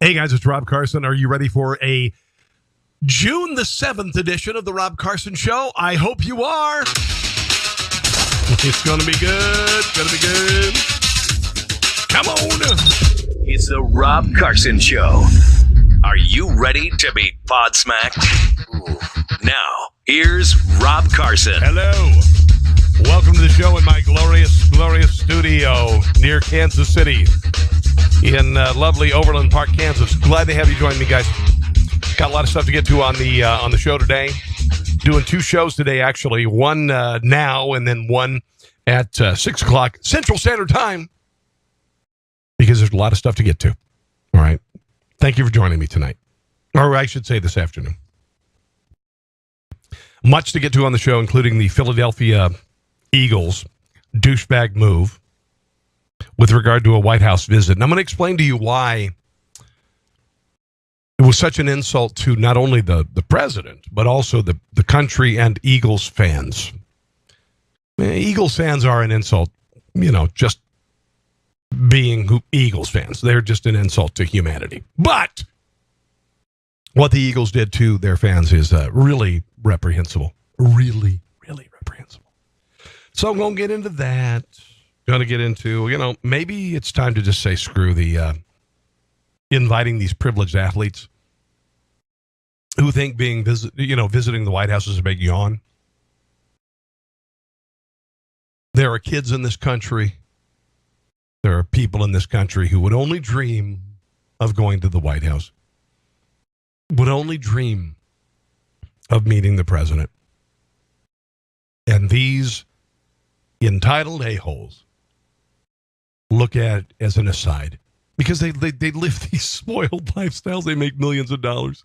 Hey guys, it's Rob Carson. Are you ready for a June the 7th edition of the Rob Carson Show? I hope you are. It's going to be good. It's going to be good. Come on. It's the Rob Carson Show. Are you ready to be podsmacked? Now, here's Rob Carson. Hello. Welcome to the show in my glorious, glorious studio near Kansas City in lovely Overland Park, Kansas. Glad to have you join me, guys. Got a lot of stuff to get to on the show today. Doing two shows today, actually. One now and then one at 6 o'clock Central Standard Time, because there's a lot of stuff to get to. All right. Thank you for joining me tonight. Or I should say this afternoon. Much to get to on the show, including the Philadelphia Eagles douchebag move with regard to a White House visit. And I'm going to explain to you why it was such an insult to not only the president, but also the country and Eagles fans. Eagles fans are an insult, just being Eagles fans. They're just an insult to humanity. But what the Eagles did to their fans is really reprehensible. Really, really reprehensible. So I'm going to get into that. Going to get into, maybe it's time to just say screw the inviting these privileged athletes who think being visiting the White House is a big yawn. There are kids in this country. There are people in this country who would only dream of going to the White House, would only dream of meeting the president. And these entitled a-holes look at it as an aside, because they live these spoiled lifestyles. They make millions of dollars.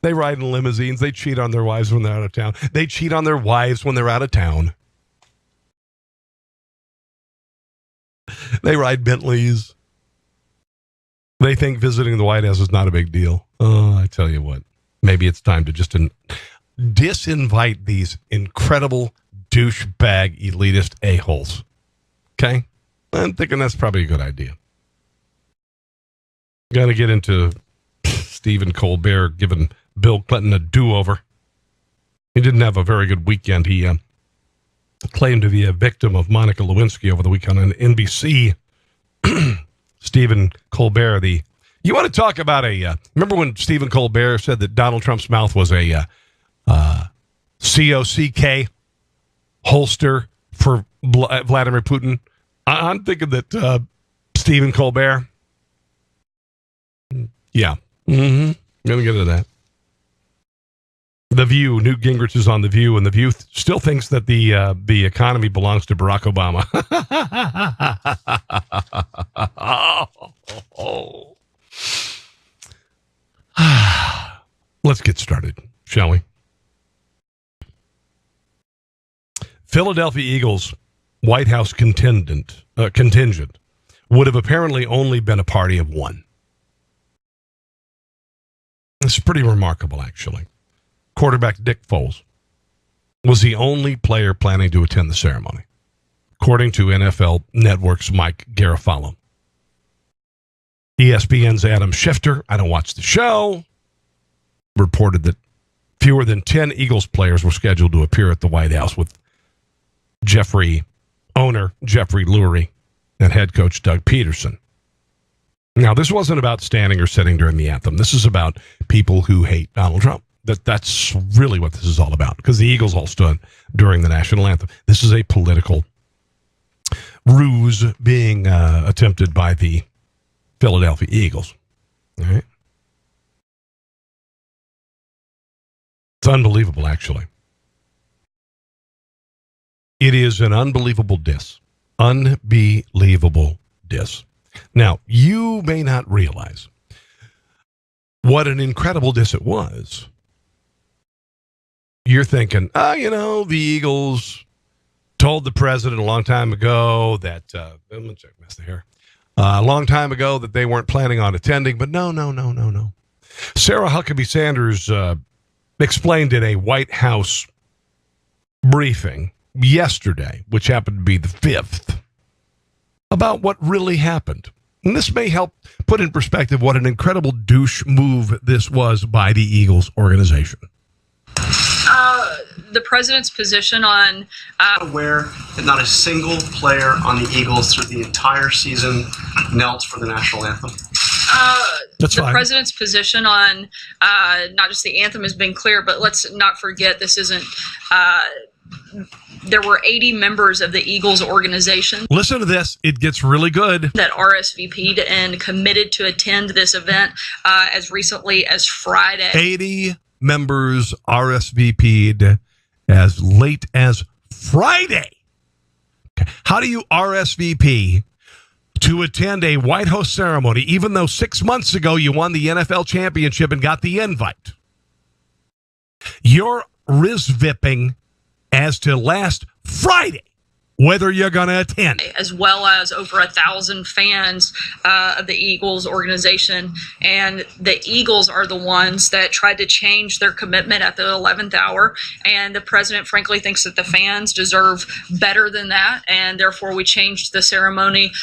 They ride in limousines. They cheat on their wives when they're out of town. They cheat on their wives when they're out of town. They ride Bentleys. They think visiting the White House is not a big deal. Oh, I tell you what. Maybe it's time to just disinvite these incredible douchebag elitist a-holes. Okay? I'm thinking that's probably a good idea. Got to get into Stephen Colbert giving Bill Clinton a do-over. He didn't have a very good weekend. He claimed to be a victim of Monica Lewinsky over the weekend on NBC. Stephen Colbert, you want to talk about remember when Stephen Colbert said that Donald Trump's mouth was a COCK holster for Vladimir Putin? I'm thinking that Stephen Colbert. Yeah. Mm-hmm. Going to get into that. The View. Newt Gingrich is on The View, and The View still thinks that the economy belongs to Barack Obama. Let's get started, shall we? Philadelphia Eagles White House contingent would have apparently only been a party of one. It's pretty remarkable, actually. Quarterback Dick Foles was the only player planning to attend the ceremony, according to NFL Network's Mike Garafolo. ESPN's Adam Schefter, I don't watch the show, reported that fewer than 10 Eagles players were scheduled to appear at the White House, with owner Jeffrey Lurie and head coach Doug Peterson. Now, this wasn't about standing or sitting during the anthem. This is about people who hate Donald Trump. That's really what this is all about, because the Eagles all stood during the national anthem. This is a political ruse being attempted by the Philadelphia Eagles. All right? It's unbelievable, actually. It is an unbelievable diss. Unbelievable diss. Now, you may not realize what an incredible diss it was. You're thinking, the Eagles told the president a long time ago that, let me check my hair, a long time ago that they weren't planning on attending, but no. Sarah Huckabee Sanders explained in a White House briefing yesterday, which happened to be the 5th, about what really happened. And this may help put in perspective what an incredible douche move this was by the Eagles organization. The president's position on... aware that not a single player on the Eagles through the entire season knelt for the national anthem? That's the fine. President's position on not just the anthem has been clear, but let's not forget this isn't... there were 80 members of the Eagles organization. Listen to this. It gets really good. That RSVP'd and committed to attend this event as recently as Friday. 80 members RSVP'd as late as Friday. Okay. How do you RSVP to attend a White House ceremony, even though 6 months ago you won the NFL championship and got the invite? You're RSVPing as to last Friday whether you're going to attend. As well as over 1,000 fans of the Eagles organization. And the Eagles are the ones that tried to change their commitment at the 11th hour. And the president, frankly, thinks that the fans deserve better than that. And therefore, we changed the ceremony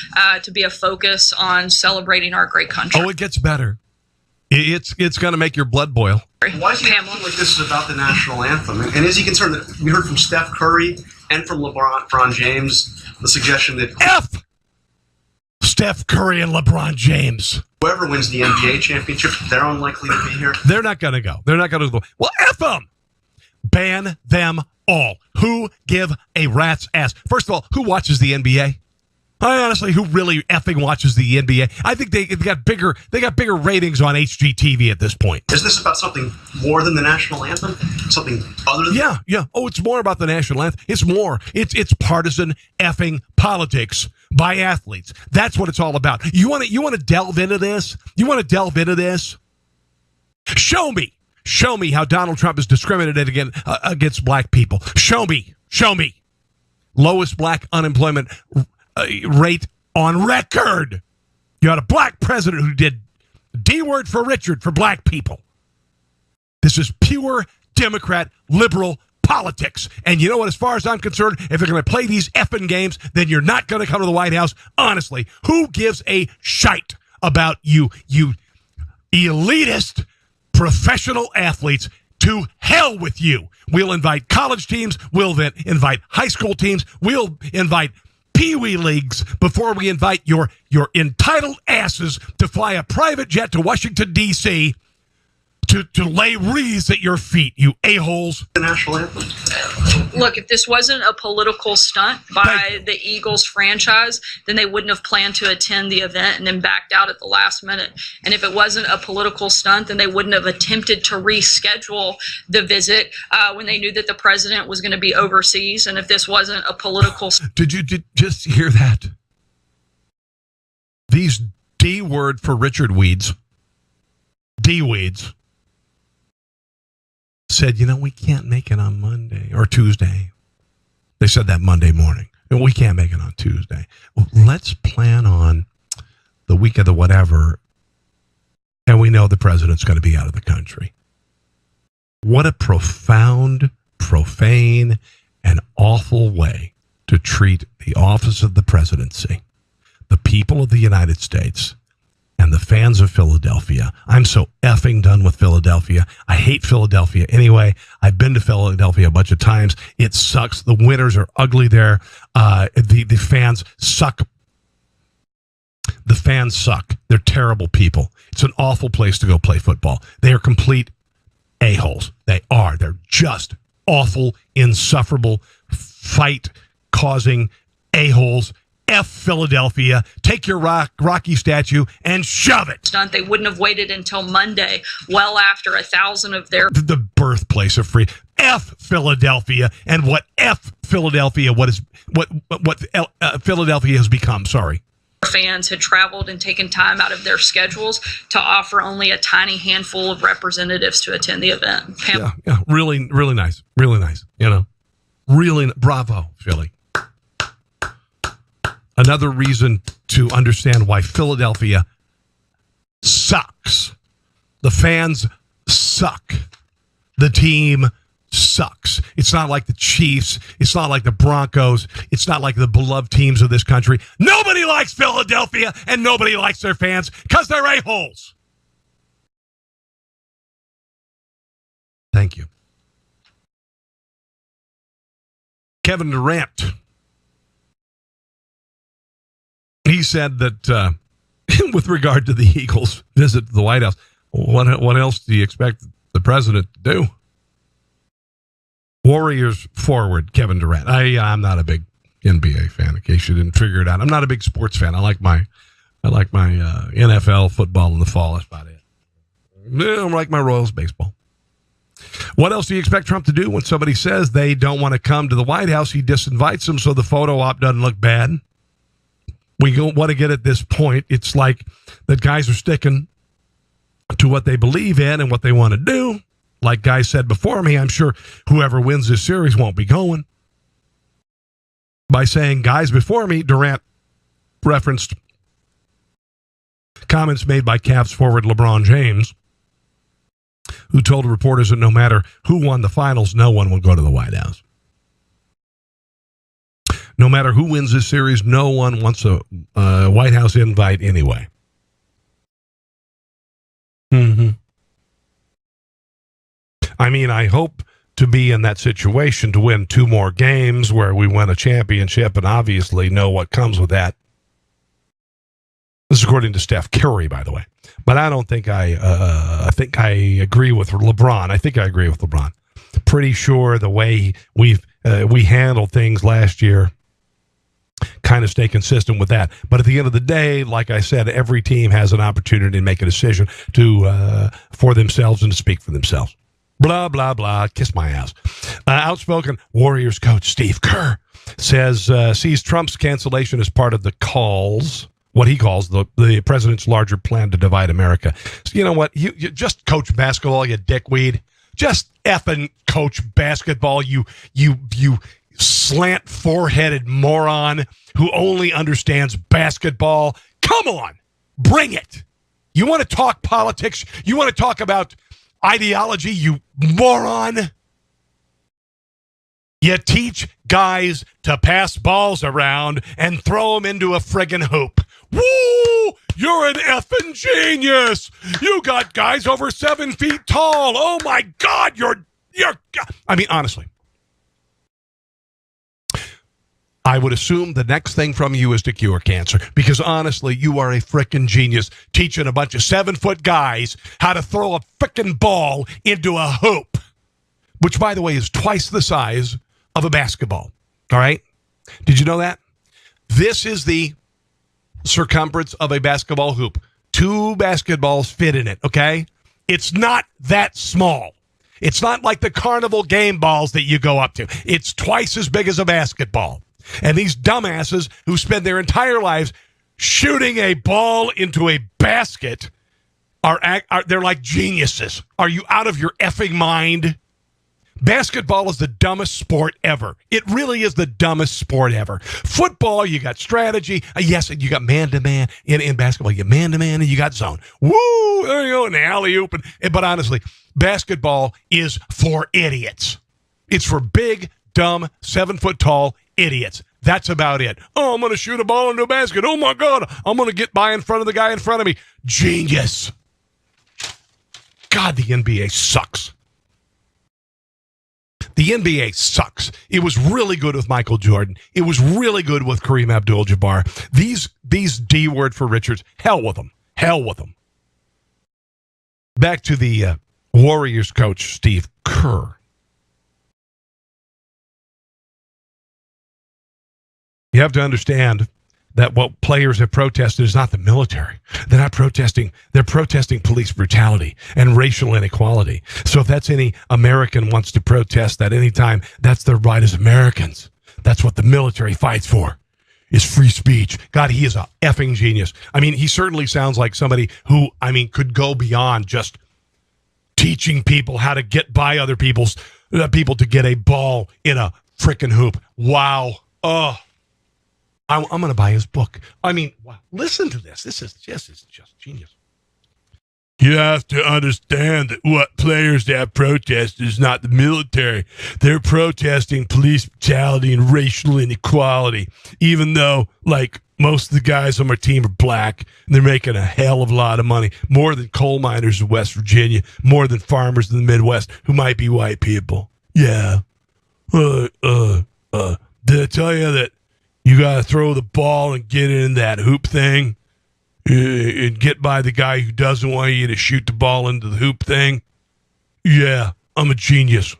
to be a focus on celebrating our great country. Oh, it gets better. It's going to make your blood boil. Why is he acting like this is about the national anthem? And is he concerned that we heard from Steph Curry and from LeBron James the suggestion that F Steph Curry and LeBron James, whoever wins the NBA championship, they're unlikely to be here? They're not going to go. They're not going to go. Well, F them. Ban them all. Who give a rat's ass? First of all, who watches the NBA? Honestly, who really effing watches the NBA? I think they got bigger ratings on HGTV at this point. Is this about something more than the national anthem? Something other than Yeah. Oh, it's more about the national anthem. It's more. It's partisan effing politics by athletes. That's what it's all about. You want to delve into this? Show me how Donald Trump is discriminated against black people. Show me. Lowest black unemployment rate on record. You had a black president who did D word for Richard for black people. This is pure Democrat liberal politics. And you know what? As far as I'm concerned, if they're going to play these effing games, then you're not going to come to the White House. Honestly, who gives a shite about you elitist professional athletes? To hell with you. We'll invite college teams. We'll then invite high school teams. We'll invite Pee-wee leagues before we invite your entitled asses to fly a private jet to Washington, D.C. to lay wreaths at your feet, you a-holes. The national anthem. Look, if this wasn't a political stunt by the Eagles franchise, then they wouldn't have planned to attend the event and then backed out at the last minute. And if it wasn't a political stunt, then they wouldn't have attempted to reschedule the visit when they knew that the president was going to be overseas. And if this wasn't a political... Did you just hear that? These D word for Richard weeds, D-weeds, said, we can't make it on Monday or Tuesday. They said that Monday morning. We can't make it on Tuesday. Well, let's plan on the week of the whatever, and we know the president's going to be out of the country. What a profound, profane, and awful way to treat the office of the presidency, the people of the United States, and the fans of Philadelphia. I'm so effing done with Philadelphia. I hate Philadelphia anyway. I've been to Philadelphia a bunch of times. It sucks. The winters are ugly there. The fans suck. The fans suck. They're terrible people. It's an awful place to go play football. They are complete a-holes. They are. They're just awful, insufferable, fight-causing a-holes. F Philadelphia, take your Rocky statue and shove it. They wouldn't have waited until Monday, well after 1,000 of their... The birthplace of free. F Philadelphia, and what F Philadelphia, what Philadelphia has become, sorry. Fans had traveled and taken time out of their schedules to offer only a tiny handful of representatives to attend the event. Yeah, really, really nice. Really nice, Really, bravo, Philly. Another reason to understand why Philadelphia sucks. The fans suck. The team sucks. It's not like the Chiefs. It's not like the Broncos. It's not like the beloved teams of this country. Nobody likes Philadelphia, and nobody likes their fans because they're a-holes. Thank you. Kevin Durant. He said that with regard to the Eagles' visit to the White House, what else do you expect the president to do? Warriors forward, Kevin Durant. I'm not a big NBA fan, in case you didn't figure it out. I'm not a big sports fan. I like my NFL football in the fall. That's about it. I like my Royals baseball. What else do you expect Trump to do when somebody says they don't want to come to the White House? He disinvites them so the photo op doesn't look bad. We don't want to get at this point. It's like that guys are sticking to what they believe in and what they want to do. Like guys said before me, I'm sure whoever wins this series won't be going. By saying guys before me, Durant referenced comments made by Cavs forward LeBron James, who told reporters that no matter who won the finals, no one will go to the White House. No matter who wins this series, no one wants a White House invite anyway. I mean, I hope to be in that situation to win 2 more games where we win a championship and obviously know what comes with that. This is according to Steph Curry, by the way. But I don't think I think I agree with LeBron. I think I agree with LeBron. Pretty sure the way we handled things last year kind of stay consistent with that. But at the end of the day, like I said, every team has an opportunity to make a decision for themselves and to speak for themselves. Blah, blah, blah. Kiss my ass. Outspoken Warriors coach Steve Kerr says sees Trump's cancellation as part of the what he calls the president's larger plan to divide America. So you know what? You just coach basketball, you dickweed. Just effing coach basketball, you slant foreheaded moron who only understands basketball. Come on, bring it. You want to talk politics? You want to talk about ideology, you moron? You teach guys to pass balls around and throw them into a friggin' hoop. Woo! You're an effing genius. You got guys over 7 feet tall. Oh my God, you're. I mean, honestly, I would assume the next thing from you is to cure cancer, because honestly, you are a frickin' genius teaching a bunch of 7-foot guys how to throw a frickin' ball into a hoop, which, by the way, is twice the size of a basketball. All right? Did you know that? This is the circumference of a basketball hoop. 2 basketballs fit in it, okay? It's not that small. It's not like the carnival game balls that you go up to. It's twice as big as a basketball. And these dumbasses who spend their entire lives shooting a ball into a basket they're like geniuses. Are you out of your effing mind? Basketball is the dumbest sport ever. It really is the dumbest sport ever. Football, you got strategy. Yes, you got man-to-man. In basketball, you got man-to-man and you got zone. Woo! There you go, an alley-oop. But honestly, basketball is for idiots. It's for big, dumb, 7-foot-tall idiots. That's about it. Oh, I'm going to shoot a ball into a basket. Oh, my God. I'm going to get by in front of the guy in front of me. Genius. God, the NBA sucks. The NBA sucks. It was really good with Michael Jordan. It was really good with Kareem Abdul-Jabbar. These D word for Richards, hell with them. Hell with them. Back to the Warriors coach, Steve Kerr. You have to understand that what players have protested is not the military. They're not protesting. They're protesting police brutality and racial inequality. So if that's any American wants to protest that anytime, that's their right as Americans. That's what the military fights for, is free speech. God, he is a effing genius. I mean, he certainly sounds like somebody who, could go beyond just teaching people how to get by other people to get a ball in a frickin' hoop. Wow. Oh. I'm going to buy his book. Wow. Listen to this. This is just genius. You have to understand that what players that protest is not the military. They're protesting police brutality and racial inequality, even though, like, most of the guys on my team are black, and they're making a hell of a lot of money, more than coal miners in West Virginia, more than farmers in the Midwest who might be white people. Yeah. Did I tell you that you got to throw the ball and get in that hoop thing? And get by the guy who doesn't want you to shoot the ball into the hoop thing? Yeah, I'm a genius.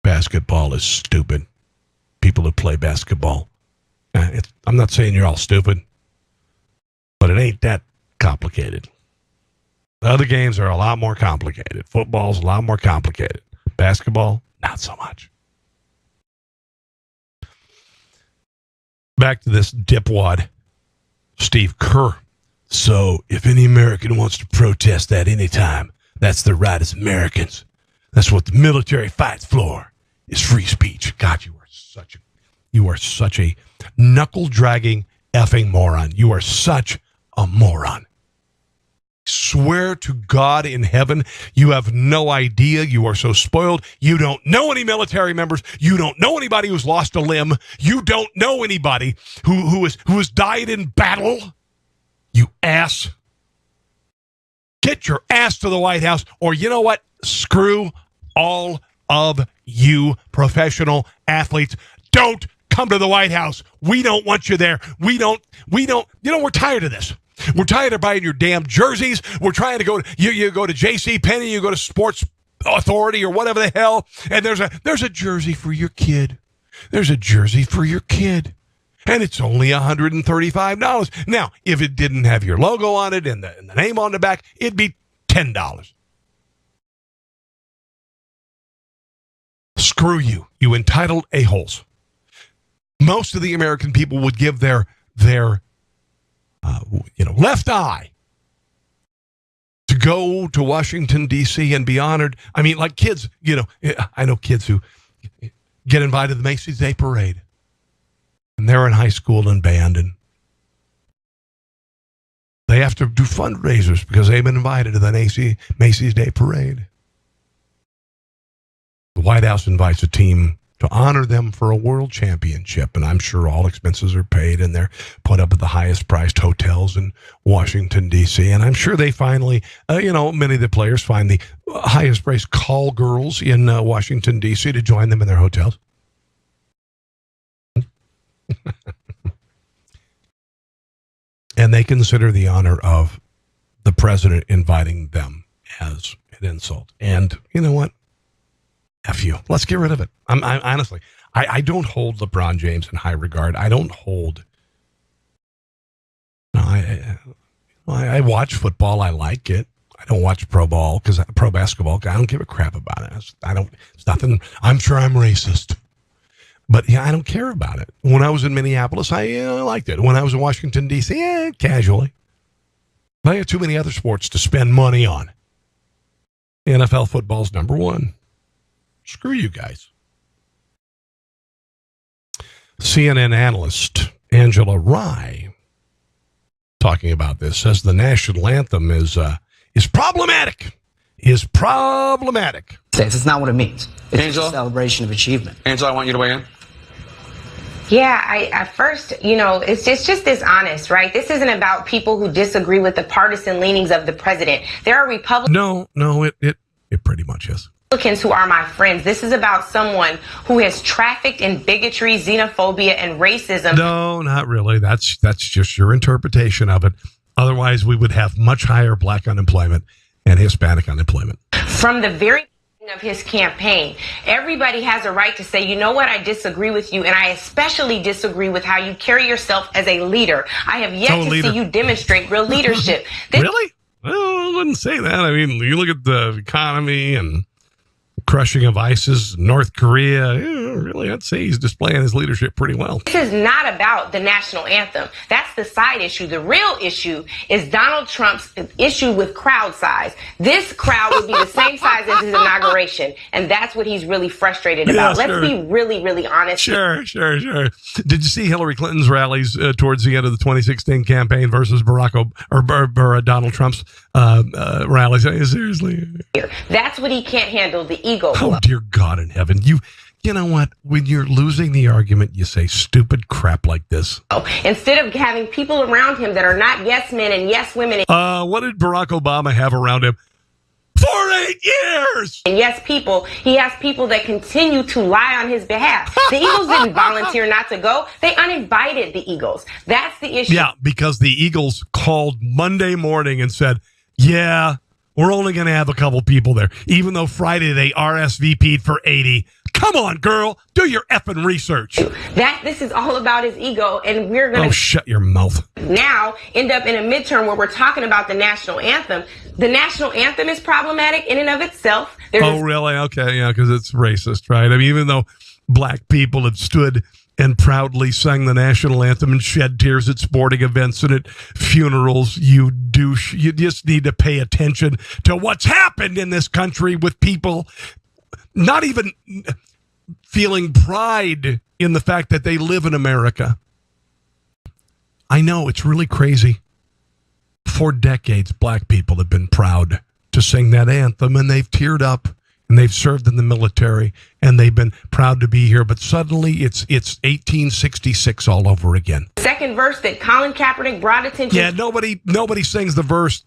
Basketball is stupid. People who play basketball. I'm not saying you're all stupid, but it ain't that complicated. Other games are a lot more complicated. Football's a lot more complicated. Basketball, not so much. Back to this dipwad, Steve Kerr. So if any American wants to protest that anytime, that's their right as Americans. That's what the military fights for, is free speech. God, you are such a knuckle-dragging effing moron. You are such a moron. Swear to God in heaven, you have no idea. You are so spoiled. You don't know any military members. You don't know anybody who's lost a limb. You don't know anybody who has died in battle. You ass. Get your ass to the White House, or you know what? Screw all of you professional athletes. Don't come to the White House. We don't want you there. We don't, we're tired of this. We're tired of buying your damn jerseys. We're trying to go to, you go to J.C. Penney, you go to Sports Authority or whatever the hell, and there's a jersey for your kid. There's a jersey for your kid. And it's only $135. Now, if it didn't have your logo on it and the name on the back, it'd be $10. Screw you, you entitled a-holes. Most of the American people would give their left eye to go to Washington, D.C. and be honored. I mean, like kids, I know kids who get invited to the Macy's Day Parade. And they're in high school and band, and they have to do fundraisers because they've been invited to the Macy's Day Parade. The White House invites a team to honor them for a world championship, and I'm sure all expenses are paid, and they're put up at the highest priced hotels in Washington, D.C., and I'm sure they finally, many of the players find the highest priced call girls in Washington, D.C. to join them in their hotels. And they consider the honor of the president inviting them as an insult. And you know what? F you. Let's get rid of it. I'm honestly, I don't hold LeBron James in high regard. I don't hold. I watch football. I like it. I don't watch pro basketball. I don't give a crap about it. It's nothing. I'm sure I'm racist. But yeah, I don't care about it. When I was in Minneapolis, I liked it. When I was in Washington, D.C., casually. But I had too many other sports to spend money on. NFL football's number one. Screw you guys. CNN analyst Angela Rye, talking about this, says the national anthem is problematic. Is problematic. It's not what it means. It's Angela, a celebration of achievement. Angela, I want you to weigh in. Yeah, at first, it's just dishonest, right? This isn't about people who disagree with the partisan leanings of the president. There are Republicans. No, it pretty much is. Republicans who are my friends. This is about someone who has trafficked in bigotry, xenophobia, and racism. No, not really. That's just your interpretation of it. Otherwise, we would have much higher black unemployment and Hispanic unemployment. From the very of his campaign, everybody has a right to say, you know what, I disagree with you, and I especially disagree with how you carry yourself as a leader. I have yet to see you demonstrate real leadership. Really? Well, I wouldn't say that. I mean, you look at the economy and crushing of ISIS, North Korea. Really, I'd say he's displaying his leadership pretty well. This is not about the national anthem. That's the side issue. The real issue is Donald Trump's issue with crowd size. This crowd would be the same size as his inauguration, and that's what he's really frustrated about. Yeah, sure. Let's be really, really honest. Sure. Did you see Hillary Clinton's rallies towards the end of the 2016 campaign versus Donald Trump's rallies? Seriously. That's what he can't handle, the ego. Oh, dear God in heaven. You know what? When you're losing the argument, you say stupid crap like this. Instead of having people around him that are not yes men and yes women. What did Barack Obama have around him? For 8 years! And yes, people, he has people that continue to lie on his behalf. The Eagles didn't volunteer not to go. They uninvited the Eagles. That's the issue. Yeah, because the Eagles called Monday morning and said, yeah, we're only going to have a couple people there, even though Friday they RSVP'd for 80. Come on, girl. Do your effing research. This is all about his ego, and we're going to... Oh, shut your mouth. Now end up in a midterm where we're talking about the national anthem. The national anthem is problematic in and of itself. Really? Okay, yeah, because it's racist, right? I mean, even though black people have stood and proudly sang the national anthem and shed tears at sporting events and at funerals, you douche. You just need to pay attention to what's happened in this country with people not even feeling pride in the fact that they live in America. I know, it's really crazy. For decades, black people have been proud to sing that anthem, and they've teared up, and they've served in the military, and they've been proud to be here. But suddenly, it's 1866 all over again. Second verse that Colin Kaepernick brought attention. Yeah, nobody sings the verse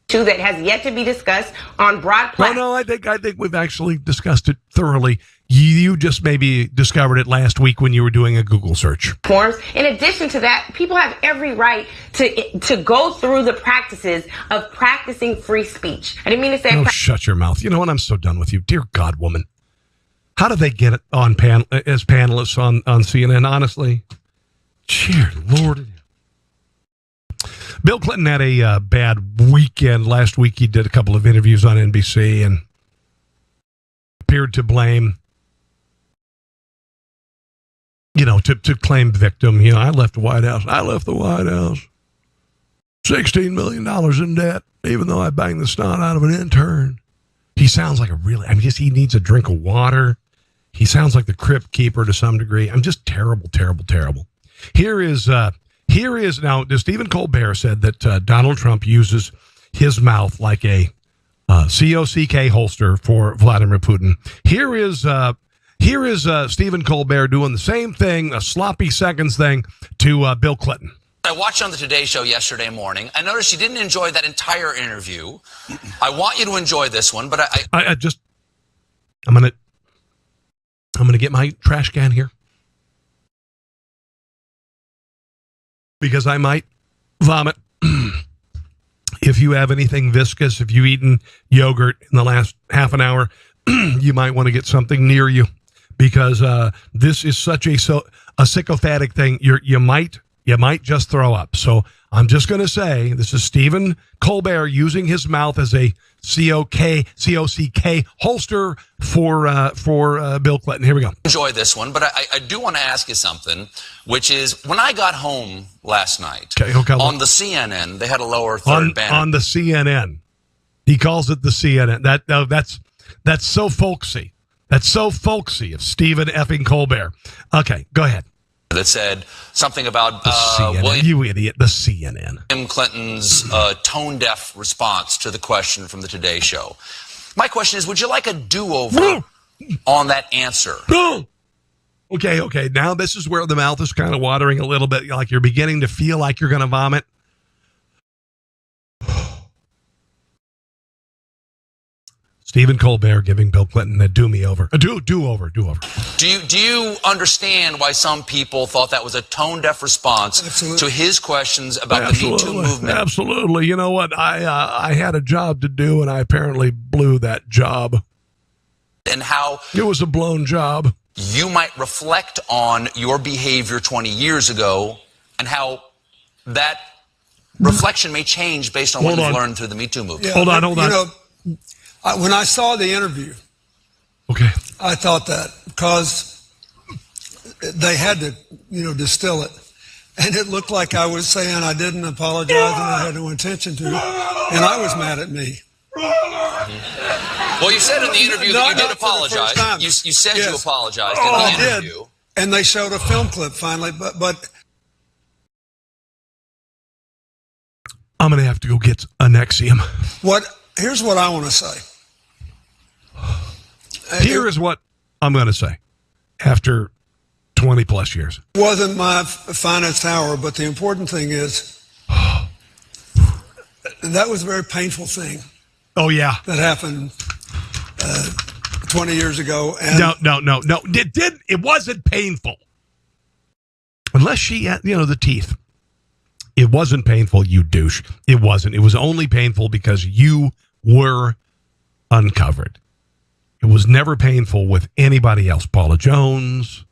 that has yet to be discussed on broad platforms. No, I think we've actually discussed it thoroughly. You just maybe discovered it last week when you were doing a Google search. In addition to that, people have every right to go through the practices of practicing free speech. I didn't mean to say... Oh, shut your mouth. You know what? I'm so done with you. Dear God, woman. How do they get it on as panelists on CNN, honestly? Dear Lord. Bill Clinton had a bad weekend. Last week he did a couple of interviews on NBC and appeared to blame, to claim victim. I left the White House. $16 million in debt, even though I banged the snot out of an intern. He sounds like he needs a drink of water. He sounds like the crypt keeper to some degree. I'm just terrible. Here is now, Stephen Colbert said that Donald Trump uses his mouth like a COCK holster for Vladimir Putin. Here is Stephen Colbert doing the same thing, a sloppy seconds thing, to Bill Clinton. I watched on the Today Show yesterday morning. I noticed you didn't enjoy that entire interview. I want you to enjoy this one, but I'm gonna get my trash can here, because I might vomit. If you have anything viscous, if you've eaten yogurt in the last half an hour, you might want to get something near you, because this is such a sycophantic thing. You might just throw up. So I'm just going to say this is Stephen Colbert using his mouth as a COCK holster for Bill Clinton. Here we go. Enjoy this one, but I do want to ask you something, which is when I got home last night, on the CNN, they had a lower third banner. On the CNN. He calls it the CNN. That's so folksy. That's so folksy of Stephen effing Colbert. Okay, go ahead. That said something about you idiot, the CNN. William Clinton's tone-deaf response to the question from the Today Show. My question is, would you like a do-over on that answer? Okay. Now this is where the mouth is kind of watering a little bit, like you're beginning to feel like you're going to vomit. Stephen Colbert giving Bill Clinton a do-over. Do-over. Do you understand why some people thought that was a tone-deaf response to his questions about the Me Too movement? Absolutely. You know what? I had a job to do, and I apparently blew that job. And how it was a blown job. You might reflect on your behavior 20 years ago and how that reflection may change based on what you've learned through the Me Too movement. Yeah, hold on. When I saw the interview, Okay. I thought that because they had to, distill it. And it looked like I was saying I didn't apologize and I had no intention to. And I was mad at me. Well, you said in the interview that you did apologize. You said you apologized in the interview. Did. And they showed a film clip finally, but I'm going to have to go get a Nexium. Here's what I want to say. Here is what I'm going to say after 20 plus years. It wasn't my finest hour, but the important thing is that was a very painful thing. Oh, yeah. That happened 20 years ago. And No. It wasn't painful. Unless she had, the teeth. It wasn't painful, you douche. It wasn't. It was only painful because you were uncovered. It was never painful with anybody else. Paula Jones,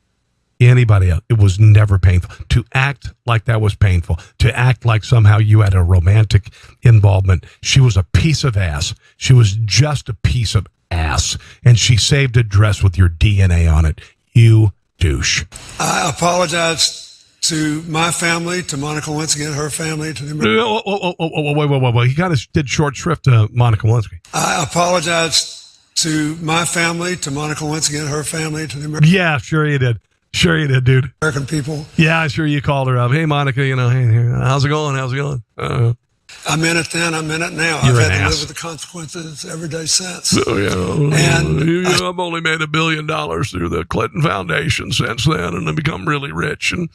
anybody else. It was never painful. To act like that was painful. To act like somehow you had a romantic involvement. She was a piece of ass. She was just a piece of ass. And she saved a dress with your DNA on it. You douche. I apologize to my family, to Monica Lewinsky and her family, to the wait. He kind of did short shrift to Monica Lewinsky. I apologize to my family, to Monica Lewinsky and her family, to the American. Yeah, sure you did. Sure you did, dude. American people. Yeah, sure you called her up. Hey, Monica, hey, how's it going? I meant it then. I meant it now. I've had to live with the consequences every day since. Oh, yeah. And I've only made $1 billion through the Clinton Foundation since then, and I've become really rich. And,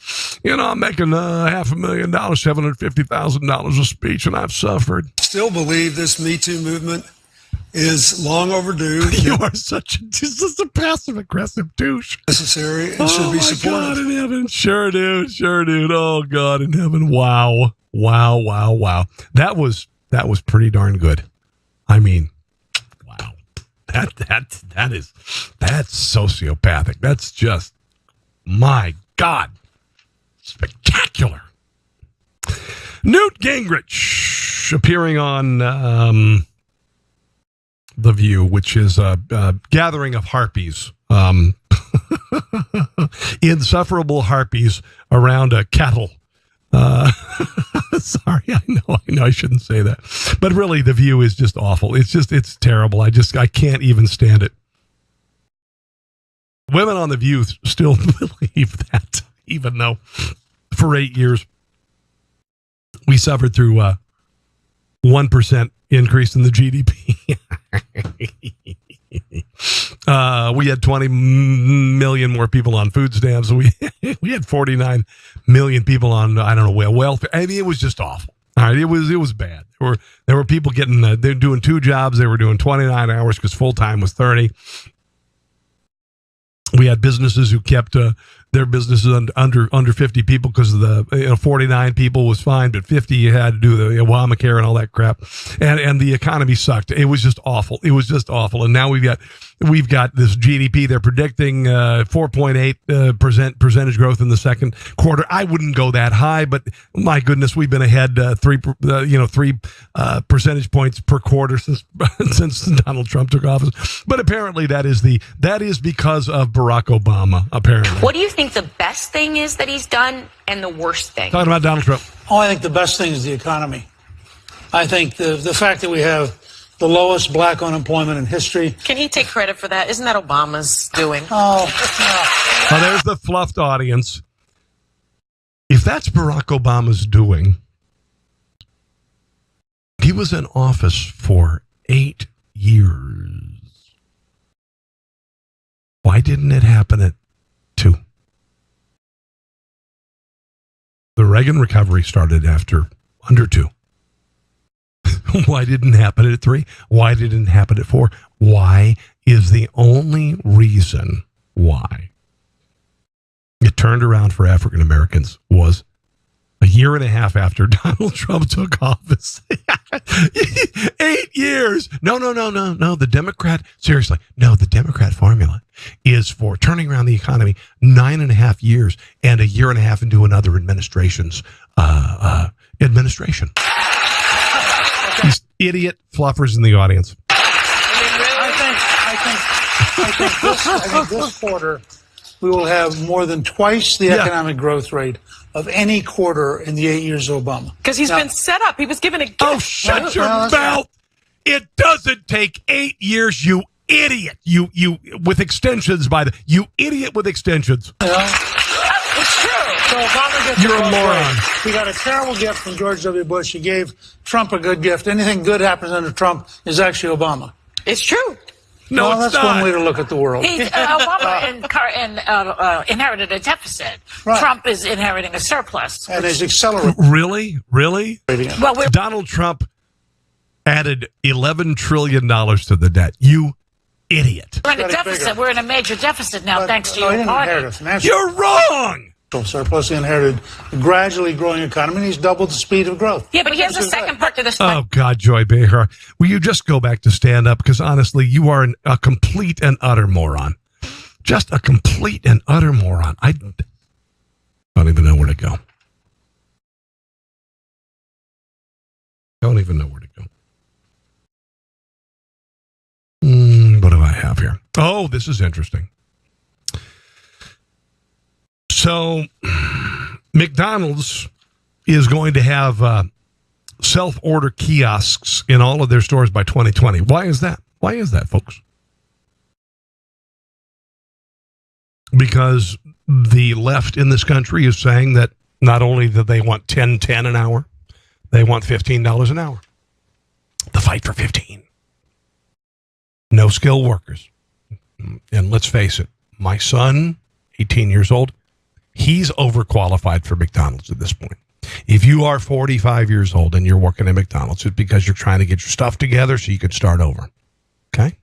I'm making $500,000, $750,000 a speech, and I've suffered. I still believe this Me Too movement is long overdue. You are just a passive-aggressive douche. Necessary and should be supported. Oh, God in heaven. Sure, dude. Oh, God in heaven. Wow. That was pretty darn good. I mean, wow. That's sociopathic. That's just, my God, spectacular. Newt Gingrich appearing on The View, which is a gathering of harpies, insufferable harpies around a kettle. Sorry, I know I shouldn't say that, but really The View is just awful. It's terrible. I can't even stand it. Women on The View still believe that, even though for 8 years we suffered through 1% increase in the GDP. We had 20 million more people on food stamps. We had 49 million people on, welfare. I mean, it was just awful. All right, it was bad. There were people getting, they were doing 2 jobs. They were doing 29 hours because full time was 30. We had businesses who kept their businesses under 50 people because of the 49 people was fine, but 50 you had to do the Obamacare and all that crap, and the economy sucked. It was just awful. And now we've got this GDP. They're predicting 4.8% percentage growth in the second quarter. I wouldn't go that high, but my goodness, we've been ahead 3 percentage points per quarter since Donald Trump took office. But apparently that is because of Barack Obama. Apparently, what do you think the best thing is that he's done, and the worst thing? Talking about Donald Trump. Oh, I think the best thing is the economy. I think the fact that we have the lowest black unemployment in history. Can he take credit for that? Isn't that Obama's doing? Oh, there's the fluffed audience. If that's Barack Obama's doing, he was in office for 8 years. Why didn't it happen at 2? The Reagan recovery started under 2. Why didn't it happen at 3? Why didn't it happen at 4? Why is the only reason why it turned around for African Americans was a year and a half after Donald Trump took office. 8 years. No. The Democrat formula is for turning around the economy 9.5 years and a year and a half into another administration's administration. These idiot fluffers in the audience. I think I think this quarter we will have more than twice the economic growth rate of any quarter in the 8 years of Obama. Because he's been set up. He was given a gift. Oh, shut your mouth. It doesn't take 8 years, you idiot. You with extensions you idiot with extensions. It's true. So Obama gets You're a moron. We got a terrible gift from George W. Bush. He gave Trump a good gift. Anything good happens under Trump is actually Obama. It's true. No, well, it's that's not. one way to look at the world. Obama inherited a deficit. Right. Trump is inheriting a surplus. And is accelerating. Really? Well, Donald Trump added $11 trillion to the debt. You idiot. We're in a deficit. We're in a major deficit now, thanks to your party. You're wrong. Surplus. He inherited a gradually growing economy, and he's doubled the speed of growth. Yeah, but here's the second part to the story. Oh, God, Joy Behar. Will you just go back to stand up? Because honestly, you are a complete and utter moron. Just a complete and utter moron. I don't even know where to go. Don't even know where to go. What do I have here? Oh, this is interesting. So, McDonald's is going to have self-order kiosks in all of their stores by 2020. Why is that? Why is that, folks? Because the left in this country is saying that not only do they want $10 an hour, they want $15 an hour. The fight for 15. No skilled workers. And let's face it, my son, 18 years old, he's overqualified for McDonald's at this point. If you are 45 years old and you're working at McDonald's, it's because you're trying to get your stuff together so you could start over. Okay?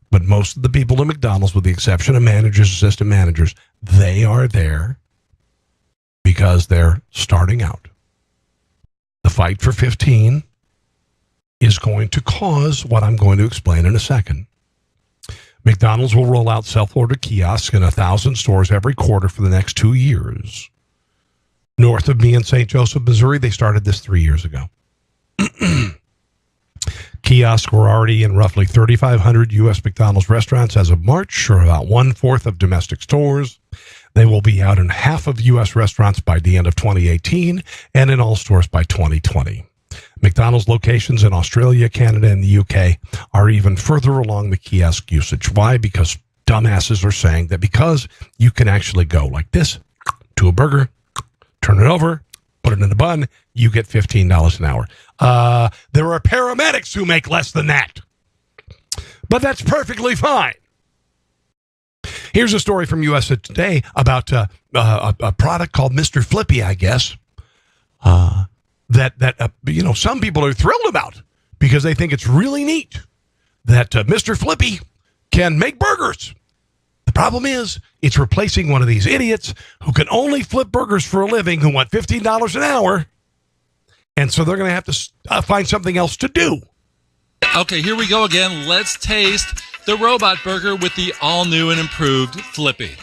But most of the people at McDonald's, with the exception of managers, assistant managers, they are there because they're starting out. The fight for 15 is going to cause what I'm going to explain in a second. McDonald's will roll out self-order kiosks in 1,000 stores every quarter for the next 2 years. North of me in St. Joseph, Missouri, they started this 3 years ago. Kiosks were already in roughly 3,500 U.S. McDonald's restaurants as of March, or about 1/4 of domestic stores. They will be out in half of U.S. restaurants by the end of 2018 and in all stores by 2020. McDonald's locations in Australia, Canada, and the UK are even further along the kiosk usage. Why? Because dumbasses are saying that because you can actually go like this to a burger, turn it over, put it in a bun, you get $15 an hour. There are paramedics who make less than that. But that's perfectly fine. Here's a story from USA Today about a product called Mr. Flippy, I guess. That some people are thrilled about because they think it's really neat that Mr. Flippy can make burgers. The problem is it's replacing one of these idiots who can only flip burgers for a living who want $15 an hour. And so they're going to have to find something else to do. Okay, here we go again. Let's taste the robot burger with the all-new and improved Flippy.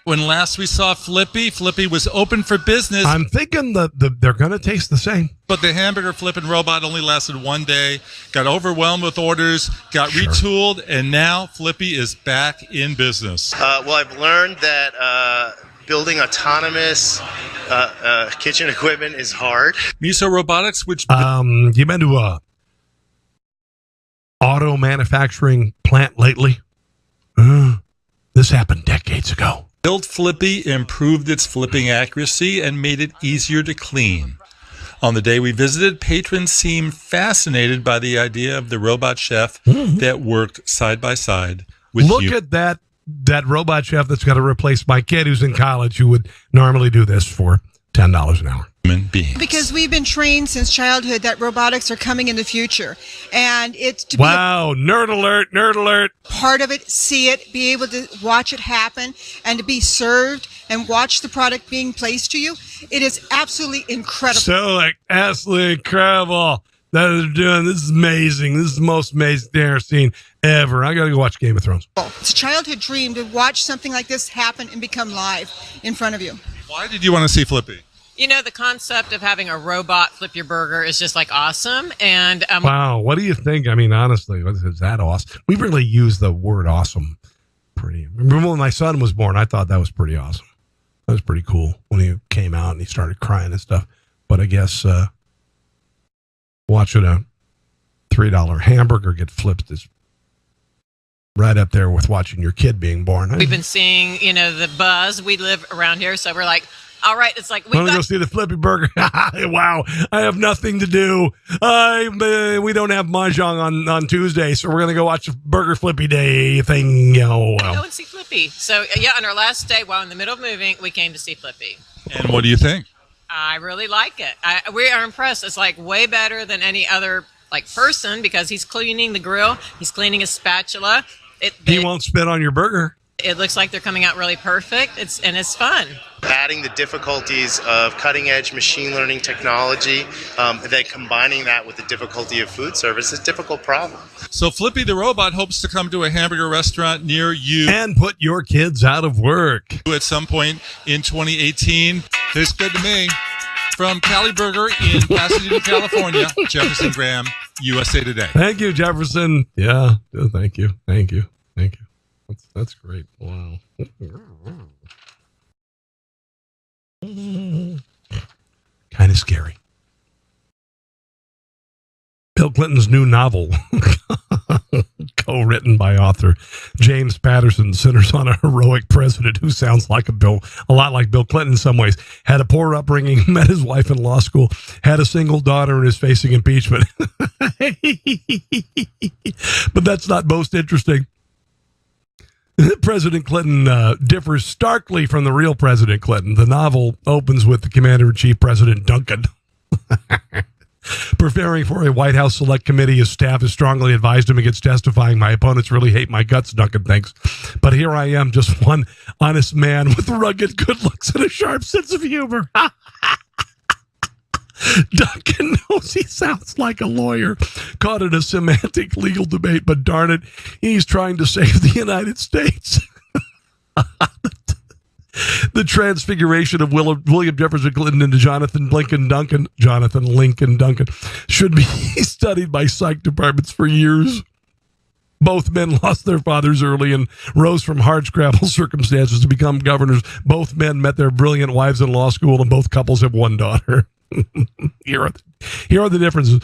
When last we saw Flippy was open for business. I'm thinking they're going to taste the same. But the hamburger flipping robot only lasted 1 day, got overwhelmed with orders, got retooled, and now Flippy is back in business. Well, I've learned that building autonomous kitchen equipment is hard. Miso Robotics, which... you been to a auto manufacturing plant lately? This happened decades ago. Built Flippy, improved its flipping accuracy, and made it easier to clean. On the day we visited, patrons seemed fascinated by the idea of the robot chef that worked side by side with you. Look at that robot chef that's got to replace my kid who's in college who would normally do this for $10 an hour. Beings. Because we've been trained since childhood that robotics are coming in the future, and it's to nerd alert, part of it, see it, be able to watch it happen, and to be served and watch the product being placed to you. It is absolutely incredible. So absolutely incredible that they're doing. This is amazing. This is the most amazing thing I've seen ever. I gotta go watch Game of Thrones. It's a childhood dream to watch something like this happen and become live in front of you. Why did you want to see Flippy? You know, the concept of having a robot flip your burger is just like awesome. And wow, what do you think? I mean, honestly, is that awesome? We really use the word awesome pretty. Remember when my son was born? I thought that was pretty awesome. That was pretty cool when he came out and he started crying and stuff. But I guess watching a $3 hamburger get flipped is right up there with watching your kid being born. We've been seeing, you know, the buzz. We live around here, so we're like, all right, it's like we want to go see the Flippy Burger. Wow, I have nothing to do. We don't have mahjong on Tuesday, so we're gonna go watch a Burger Flippy Day thing. Go and see Flippy. So yeah, on our last day, while in the middle of moving, we came to see Flippy. And what do you think? I really like it. We are impressed. It's like way better than any other person because he's cleaning the grill, he's cleaning his spatula. He won't spit on your burger. It looks like they're coming out really perfect. It's fun. Adding the difficulties of cutting-edge machine learning technology, then combining that with the difficulty of food service is a difficult problem. So Flippy the robot hopes to come to a hamburger restaurant near you and put your kids out of work at some point in 2018. Tastes good to me. From Cali Burger in Pasadena, California, Jefferson Graham, USA Today. Thank you, Jefferson. Yeah, thank you. That's great. Wow. Kind of scary. Bill Clinton's new novel, co-written by author James Patterson, centers on a heroic president who sounds like a lot like Bill Clinton in some ways. Had a poor upbringing, met his wife in law school, had a single daughter, and is facing impeachment. But that's not most interesting. President Clinton differs starkly from the real President Clinton. The novel opens with the Commander-in-Chief, President Duncan. Preparing for a White House Select Committee, his staff has strongly advised him against testifying. My opponents really hate my guts, Duncan thinks. But here I am, just one honest man with rugged good looks and a sharp sense of humor. Duncan knows he sounds like a lawyer caught in a semantic legal debate, but darn it, he's trying to save the United States. The transfiguration of William Jefferson Clinton into Jonathan Lincoln Duncan should be studied by psych departments for years. Both men lost their fathers early and rose from hardscrabble circumstances to become governors. Both men met their brilliant wives in law school, and both couples have one daughter. Here are the differences.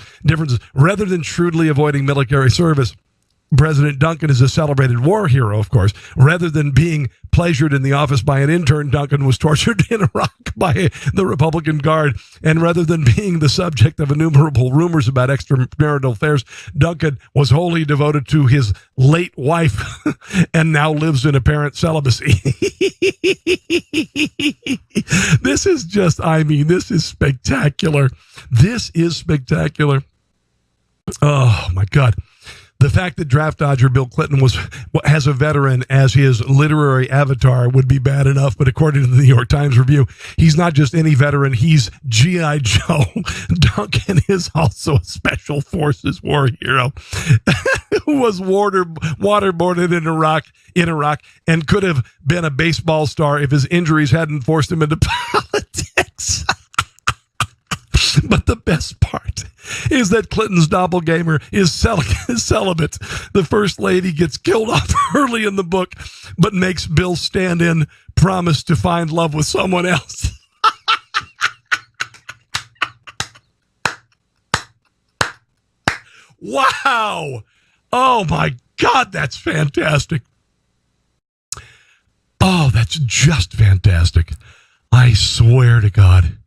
Rather than shrewdly avoiding military service, President Duncan is a celebrated war hero, of course. Rather than being pleasured in the office by an intern, Duncan was tortured in Iraq by the Republican Guard. And rather than being the subject of innumerable rumors about extramarital affairs, Duncan was wholly devoted to his late wife and now lives in apparent celibacy. This is spectacular. This is spectacular. Oh, my God. The fact that draft dodger Bill Clinton has a veteran as his literary avatar would be bad enough, but according to the New York Times review, he's not just any veteran, he's G.I. Joe. Duncan is also a special forces war hero who was waterboarded in Iraq and could have been a baseball star if his injuries hadn't forced him into politics. But the best part is that Clinton's doppelganger is celibate. The first lady gets killed off early in the book, but makes Bill stand in, promise to find love with someone else. Wow. Oh, my God, that's fantastic. Oh, that's just fantastic. I swear to God.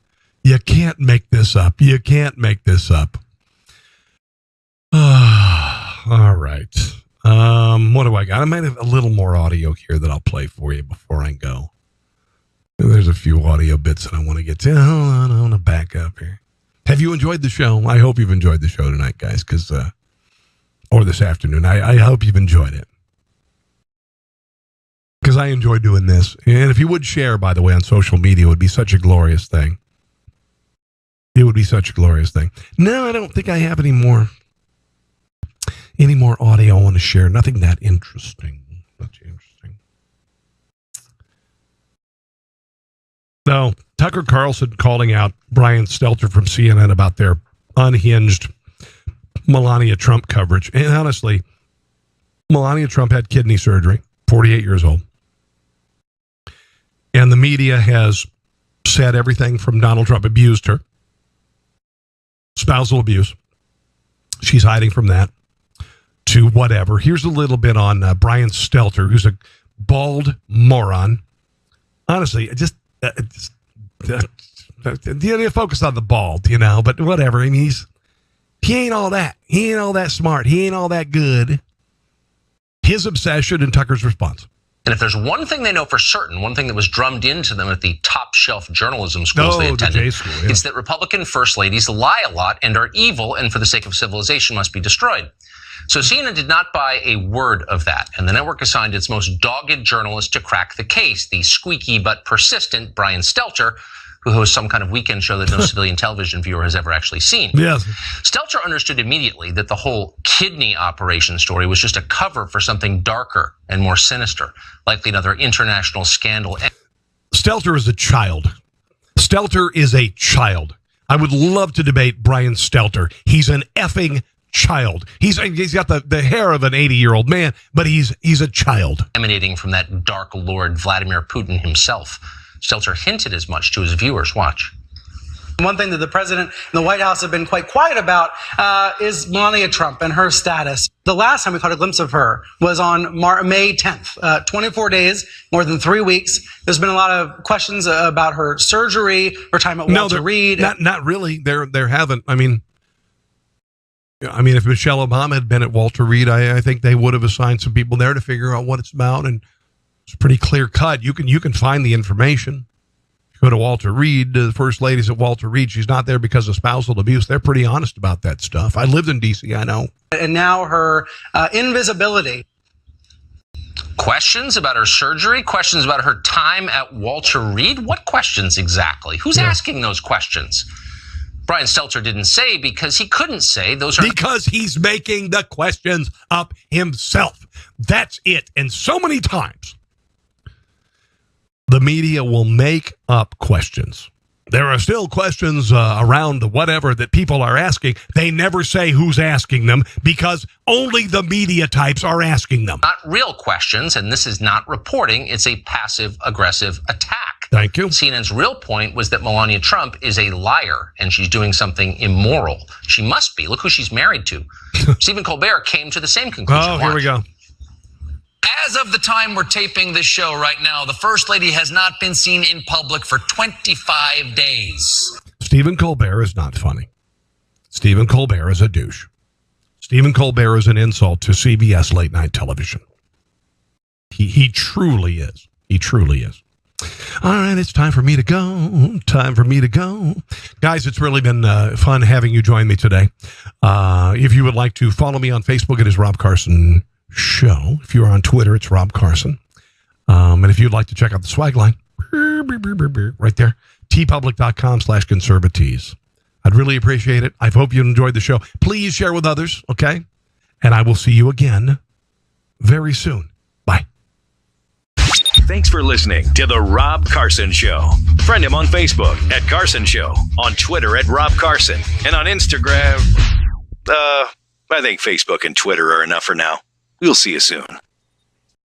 You can't make this up. You can't make this up. All right. What do I got? I might have a little more audio here that I'll play for you before I go. There's a few audio bits that I want to get to. Hold on, I want to back up here. Have you enjoyed the show? I hope you've enjoyed the show tonight, guys, or this afternoon. I hope you've enjoyed it. Because I enjoy doing this. And if you would share, by the way, on social media, it would be such a glorious thing. It would be such a glorious thing. No, I don't think I have any more audio I want to share. Nothing that interesting. No, Tucker Carlson calling out Brian Stelter from CNN about their unhinged Melania Trump coverage. And honestly, Melania Trump had kidney surgery, 48 years old. And the media has said everything from Donald Trump abused her, spousal abuse. She's hiding from that, to whatever. Here's a little bit on Brian Stelter, who's a bald moron. Honestly, just focus on the bald, but whatever. I mean, he ain't all that. He ain't all that smart. He ain't all that good. His obsession and Tucker's response. And if there's one thing they know for certain, one thing that was drummed into them at the top shelf journalism schools they attended, the J school, yeah. It's that Republican first ladies lie a lot and are evil and for the sake of civilization must be destroyed. So CNN did not buy a word of that, and the network assigned its most dogged journalist to crack the case, the squeaky but persistent Brian Stelter, who hosts some kind of weekend show that no civilian television viewer has ever actually seen. Yes. Stelter understood immediately that the whole kidney operation story was just a cover for something darker and more sinister, likely another international scandal. Stelter is a child. Stelter is a child. I would love to debate Brian Stelter. He's an effing child. He's got the hair of an 80-year-old man, but he's a child. Emanating from that dark lord Vladimir Putin himself. Stelter hinted as much to his viewers. Watch. One thing that the president and the White House have been quite quiet about is Melania Trump and her status. The last time we caught a glimpse of her was on May 10th, 24 days, more than 3 weeks. There's been a lot of questions about her surgery, her time at Walter Reed. Not really. There haven't. I mean, if Michelle Obama had been at Walter Reed, I think they would have assigned some people there to figure out what it's about, and it's pretty clear cut. You can find the information. Go to Walter Reed, the first ladies at Walter Reed. She's not there because of spousal abuse. They're pretty honest about that stuff. I lived in D.C., I know. And now her invisibility. Questions about her surgery? Questions about her time at Walter Reed? What questions exactly? Who's asking those questions? Brian Stelter didn't say because he couldn't say. Because he's making the questions up himself. That's it. And so many times, the media will make up questions. There are still questions around the whatever that people are asking. They never say who's asking them because only the media types are asking them. Not real questions, and this is not reporting. It's a passive-aggressive attack. Thank you. CNN's real point was that Melania Trump is a liar, and she's doing something immoral. She must be. Look who she's married to. Stephen Colbert came to the same conclusion. Oh, here we go. As of the time we're taping this show right now, the First Lady has not been seen in public for 25 days. Stephen Colbert is not funny. Stephen Colbert is a douche. Stephen Colbert is an insult to CBS late night television. He truly is. He truly is. All right, it's time for me to go. Time for me to go. Guys, it's really been fun having you join me today. If you would like to follow me on Facebook, it is Rob Carson Show. If you're on Twitter, it's Rob Carson. And if you'd like to check out the swag line, right there, tpublic.com/conservatees. I'd really appreciate it. I hope you enjoyed the show. Please share with others, okay? And I will see you again very soon. Bye. Thanks for listening to The Rob Carson Show. Friend him on Facebook at Carson Show, on Twitter at Rob Carson, and on Instagram. I think Facebook and Twitter are enough for now. We'll see you soon.